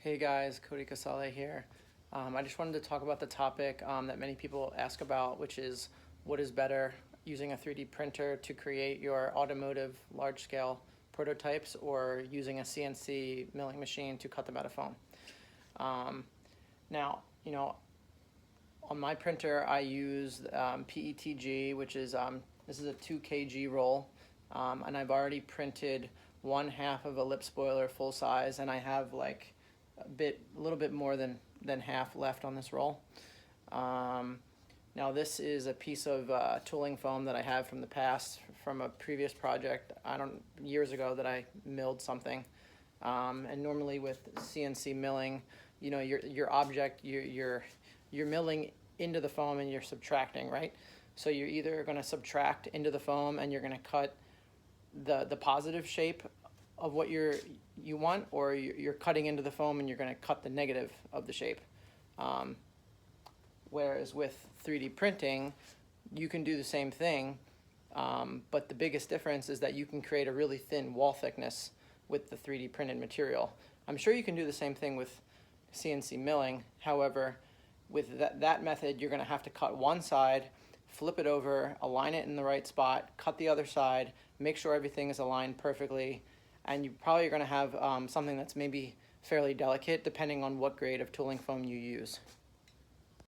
Hey guys, Cody Casale here. I just wanted to talk about the topic that many people ask about, which is what is better, using a 3D printer to create your automotive large-scale prototypes or using a CNC milling machine to cut them out of foam. Now, on my printer I use PETG, which is, this is a 2 kg roll, and I've already printed 1/2 of a lip spoiler full size, and I have like a little bit more than half left on this roll. Now this is a piece of tooling foam that I have from the past, from a previous project years ago that I milled something. And normally with CNC milling, your object, you're milling into the foam and you're subtracting, right? So you're either going to subtract into the foam and you're going to cut the positive shape of what you want, or you're cutting into the foam and you're going to cut the negative of the shape. Whereas with 3D printing, you can do the same thing, but the biggest difference is that you can create a really thin wall thickness with the 3D printed material. I'm sure you can do the same thing with CNC milling. However, with that method, you're going to have to cut one side, flip it over, align it in the right spot, cut the other side, make sure everything is aligned perfectly, and you probably are going to have something that's maybe fairly delicate depending on what grade of tooling foam you use.